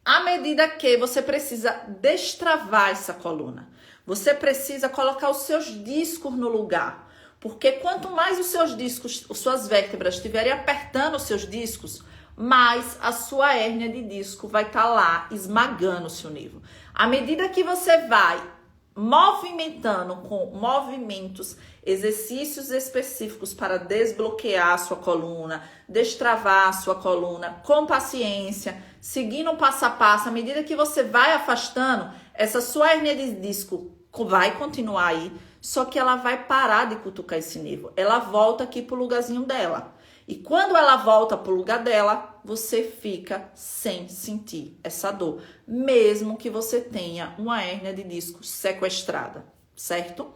à medida que você precisa destravar essa coluna, você precisa colocar os seus discos no lugar. Porque quanto mais os seus discos, as suas vértebras estiverem apertando os seus discos, mais a sua hérnia de disco vai estar lá esmagando o seu nervo. À medida que você vai movimentando com movimentos, exercícios específicos para desbloquear a sua coluna, destravar a sua coluna, com paciência, seguindo um passo a passo, à medida que você vai afastando, essa sua hérnia de disco vai continuar aí, só que ela vai parar de cutucar esse nervo. Ela volta aqui pro lugarzinho dela. E quando ela volta pro lugar dela, você fica sem sentir essa dor, mesmo que você tenha uma hérnia de disco sequestrada, certo?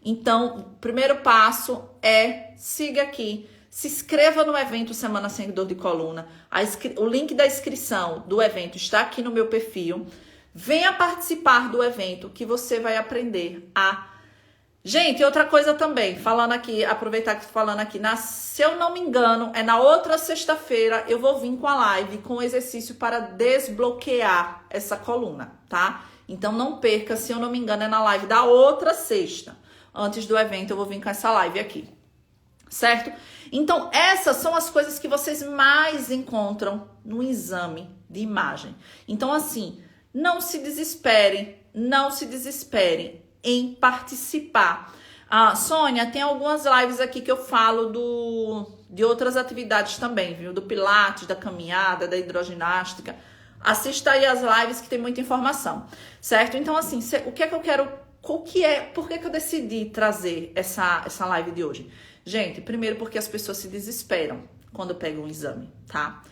Então, o primeiro passo é siga aqui, se inscreva no evento Semana Sem Dor de Coluna. O link da inscrição do evento está aqui no meu perfil. Venha participar do evento que você vai aprender a... Gente, outra coisa também, falando aqui, aproveitar que estou falando aqui, se eu não me engano, na outra sexta-feira eu vou vir com a live com o exercício para desbloquear essa coluna, tá? Então não perca, se eu não me engano, é na live da outra sexta. Antes do evento eu vou vir com essa live aqui, certo? Então essas são as coisas que vocês mais encontram no exame de imagem. Então assim, não se desesperem em participar. Sônia, tem algumas lives aqui que eu falo de outras atividades também, viu? Do pilates, da caminhada, da hidroginástica. Assista aí as lives que tem muita informação, certo? Então, assim, o que é que eu quero... Por que eu decidi trazer essa live de hoje? Gente, primeiro porque as pessoas se desesperam quando pegam um exame, tá?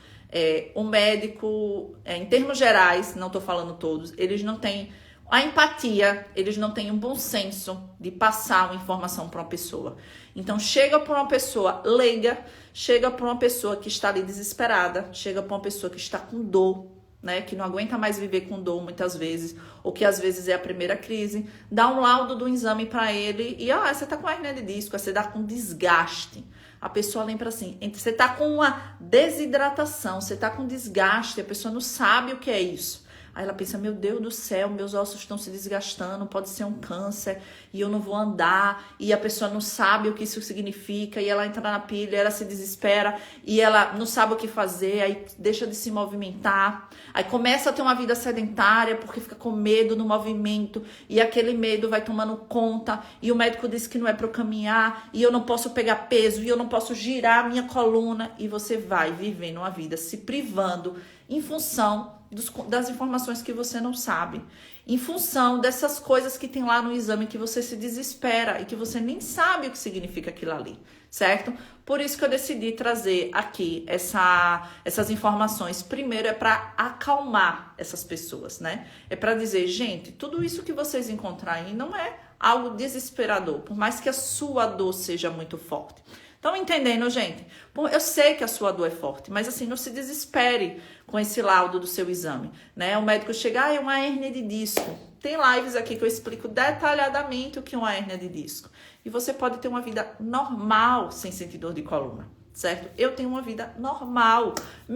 O médico, em termos gerais, não tô falando todos, eles não têm a empatia, eles não têm um bom senso de passar uma informação para uma pessoa. Então, chega para uma pessoa leiga, chega para uma pessoa que está ali desesperada, chega para uma pessoa que está com dor, né, que não aguenta mais viver com dor muitas vezes, ou que às vezes é a primeira crise, dá um laudo do exame para ele e, você tá com hernia de disco, você dá com desgaste. A pessoa lembra assim, você tá com uma desidratação, você tá com desgaste, a pessoa não sabe o que é isso. Aí ela pensa, meu Deus do céu, meus ossos estão se desgastando, pode ser um câncer, e eu não vou andar, e a pessoa não sabe o que isso significa, e ela entra na pilha, ela se desespera, e ela não sabe o que fazer, aí deixa de se movimentar, aí começa a ter uma vida sedentária, porque fica com medo no movimento, e aquele medo vai tomando conta, e o médico disse que não é para eu caminhar, e eu não posso pegar peso, e eu não posso girar a minha coluna, e você vai vivendo uma vida se privando em função das informações que você não sabe, em função dessas coisas que tem lá no exame que você se desespera e que você nem sabe o que significa aquilo ali, certo? Por isso que eu decidi trazer aqui essas informações. Primeiro é para acalmar essas pessoas, né? É para dizer, gente, tudo isso que vocês encontrarem aí não é algo desesperador, por mais que a sua dor seja muito forte. Estão entendendo, gente? Bom, eu sei que a sua dor é forte, mas assim, não se desespere com esse laudo do seu exame, né? O médico chega, é uma hérnia de disco. Tem lives aqui que eu explico detalhadamente o que é uma hérnia de disco. E você pode ter uma vida normal sem sentir dor de coluna, certo? Eu tenho uma vida normal, do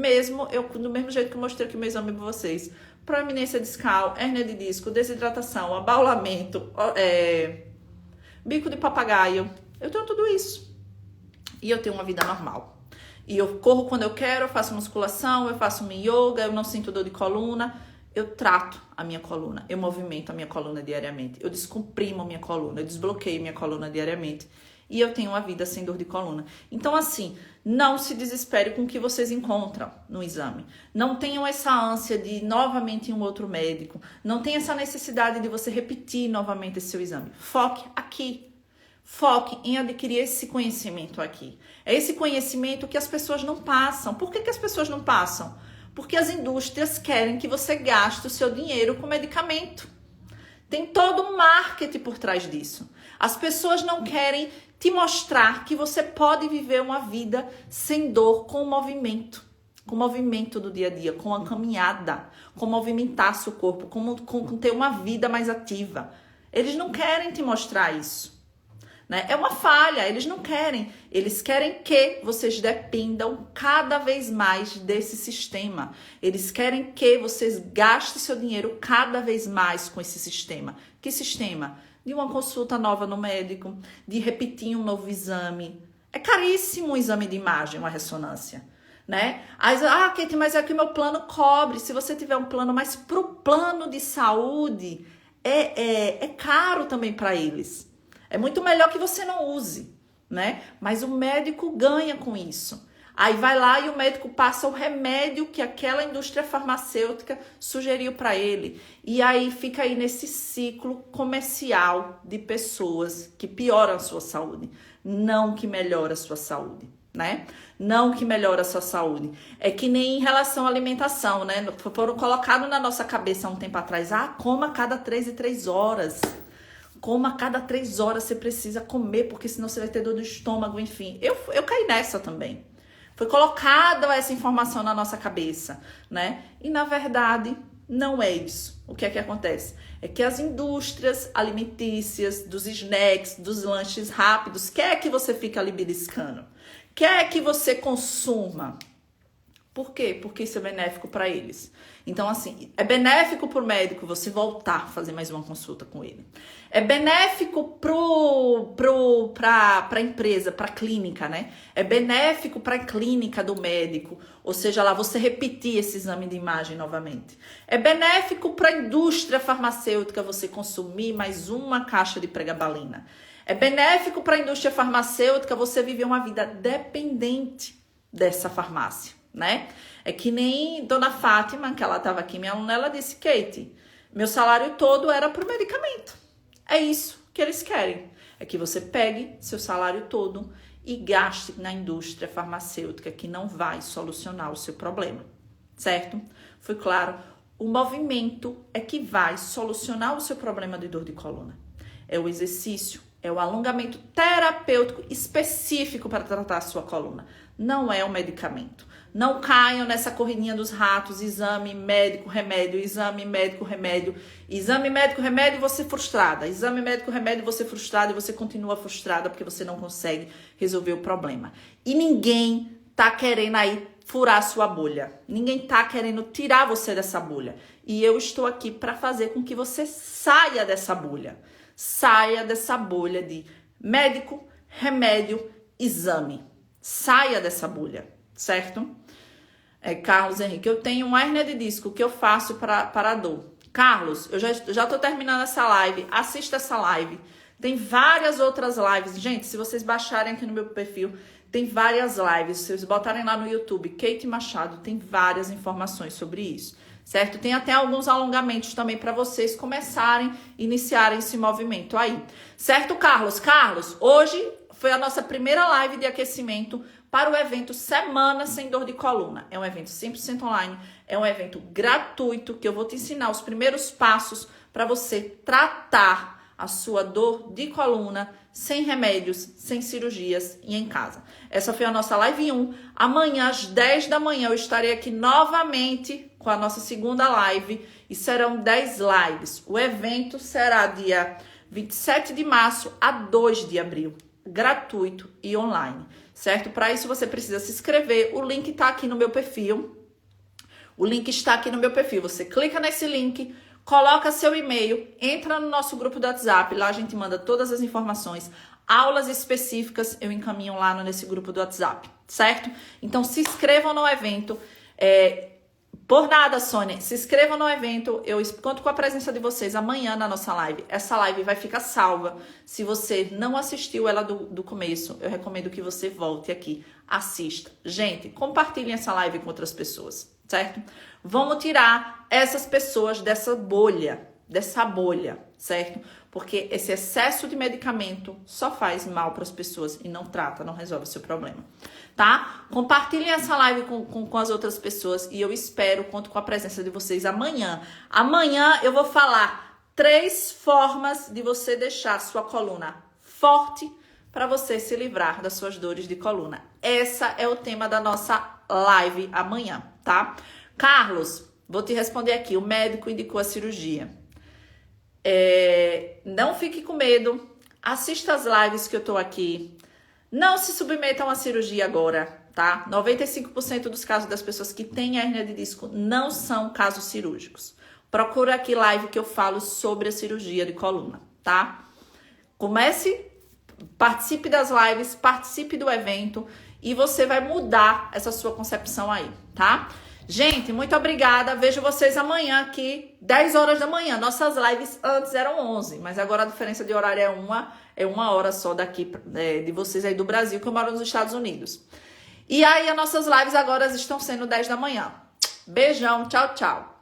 mesmo jeito que eu mostrei aqui o meu exame para vocês. Proeminência discal, hérnia de disco, desidratação, abaulamento, bico de papagaio. Eu tenho tudo isso. E eu tenho uma vida normal. E eu corro quando eu quero, eu faço musculação, eu faço minha yoga, eu não sinto dor de coluna. Eu trato a minha coluna, eu movimento a minha coluna diariamente. Eu descomprimo a minha coluna, eu desbloqueio minha coluna diariamente. E eu tenho uma vida sem dor de coluna. Então, assim, não se desespere com o que vocês encontram no exame. Não tenham essa ânsia de ir novamente em um outro médico. Não tenha essa necessidade de você repetir novamente esse seu exame. Foque aqui. Foque em adquirir esse conhecimento aqui. É esse conhecimento que as pessoas não passam. Por que as pessoas não passam? Porque as indústrias querem que você gaste o seu dinheiro com medicamento. Tem todo um marketing por trás disso. As pessoas não querem te mostrar que você pode viver uma vida sem dor com o movimento do dia a dia, com a caminhada, com movimentar seu corpo, com ter uma vida mais ativa. Eles não querem te mostrar isso. Né? É uma falha, eles não querem. Eles querem que vocês dependam cada vez mais desse sistema. Eles querem que vocês gastem seu dinheiro cada vez mais com esse sistema. Que sistema? De uma consulta nova no médico, de repetir um novo exame. É caríssimo um exame de imagem, uma ressonância. Né? Aí, Kate, mas é que o meu plano cobre. Se você tiver um plano, mas para o plano de saúde é caro também para eles. É muito melhor que você não use, né? Mas o médico ganha com isso. Aí vai lá e o médico passa o remédio que aquela indústria farmacêutica sugeriu para ele. E aí fica aí nesse ciclo comercial de pessoas que pioram a sua saúde, não que melhora a sua saúde, né? Não que melhora a sua saúde. É que nem em relação à alimentação, né? Foram colocados na nossa cabeça há um tempo atrás, coma a cada 3 em 3 horas. Como a cada 3 horas você precisa comer, porque senão você vai ter dor no estômago, enfim. Eu caí nessa também. Foi colocada essa informação na nossa cabeça, né? E, na verdade, não é isso. O que é que acontece? É que as indústrias alimentícias, dos snacks, dos lanches rápidos, quer que você fique ali beliscando. Quer que você consuma. Por quê? Porque isso é benéfico para eles. Então, assim, é benéfico para o médico você voltar a fazer mais uma consulta com ele. É benéfico para a empresa, para a clínica, né? É benéfico para a clínica do médico, ou seja, lá você repetir esse exame de imagem novamente. É benéfico para a indústria farmacêutica você consumir mais uma caixa de pregabalina. É benéfico para a indústria farmacêutica você viver uma vida dependente dessa farmácia, né? É que nem Dona Fátima, que ela estava aqui, minha aluna, ela disse, Kate, meu salário todo era para o medicamento. É isso que eles querem. É que você pegue seu salário todo e gaste na indústria farmacêutica, que não vai solucionar o seu problema, certo? Foi claro? O movimento é que vai solucionar o seu problema de dor de coluna. É o exercício, é o alongamento terapêutico específico para tratar a sua coluna. Não é o medicamento. Não caiam nessa corridinha dos ratos, exame médico, remédio, exame médico, remédio, exame médico, remédio, você frustrada, exame médico, remédio, você frustrada e você continua frustrada porque você não consegue resolver o problema. E ninguém tá querendo aí furar a sua bolha. Ninguém tá querendo tirar você dessa bolha. E eu estou aqui para fazer com que você saia dessa bolha. Saia dessa bolha de médico, remédio, exame. Saia dessa bolha, certo? Carlos Henrique, eu tenho uma hérnia de disco, o que eu faço para a dor? Carlos, eu já tô terminando essa live, assista essa live. Tem várias outras lives. Gente, se vocês baixarem aqui no meu perfil, tem várias lives. Se vocês botarem lá no YouTube, Kate Machado, tem várias informações sobre isso, certo? Tem até alguns alongamentos também para vocês começarem, iniciarem esse movimento aí. Certo, Carlos? Carlos, hoje foi a nossa primeira live de aquecimento para o evento Semana Sem Dor de Coluna. É um evento 100% online, é um evento gratuito que eu vou te ensinar os primeiros passos para você tratar a sua dor de coluna sem remédios, sem cirurgias e em casa. Essa foi a nossa live 1. Amanhã, às 10 da manhã, eu estarei aqui novamente com a nossa segunda live e serão 10 lives. O evento será dia 27 de março a 2 de abril. Gratuito e online, certo? Para isso você precisa se inscrever, o link tá aqui no meu perfil, você clica nesse link, coloca seu e-mail, entra no nosso grupo do WhatsApp, lá a gente manda todas as informações, aulas específicas eu encaminho lá nesse grupo do WhatsApp, certo? Então se inscrevam no evento, por nada, Sônia, se inscrevam no evento, eu conto com a presença de vocês amanhã na nossa live. Essa live vai ficar salva. Se você não assistiu ela do começo, eu recomendo que você volte aqui, assista. Gente, compartilhem essa live com outras pessoas, certo? Vamos tirar essas pessoas dessa bolha, certo? Porque esse excesso de medicamento só faz mal para as pessoas e não trata, não resolve o seu problema, tá? Compartilhem essa live com as outras pessoas e eu conto com a presença de vocês amanhã. Amanhã eu vou falar 3 formas de você deixar a sua coluna forte para você se livrar das suas dores de coluna. Essa é o tema da nossa live amanhã, tá? Carlos, vou te responder aqui. O médico indicou a cirurgia. Não fique com medo. Assista as lives que eu tô aqui. Não se submetam à cirurgia agora, tá? 95% dos casos das pessoas que têm hérnia de disco não são casos cirúrgicos. Procura aqui live que eu falo sobre a cirurgia de coluna, tá? Participe das lives, participe do evento e você vai mudar essa sua concepção aí, tá? Gente, muito obrigada. Vejo vocês amanhã aqui, 10 horas da manhã. Nossas lives antes eram 11, mas agora a diferença de horário é uma hora só daqui de vocês aí do Brasil, que eu moro nos Estados Unidos. E aí as nossas lives agora estão sendo 10 da manhã. Beijão, tchau, tchau.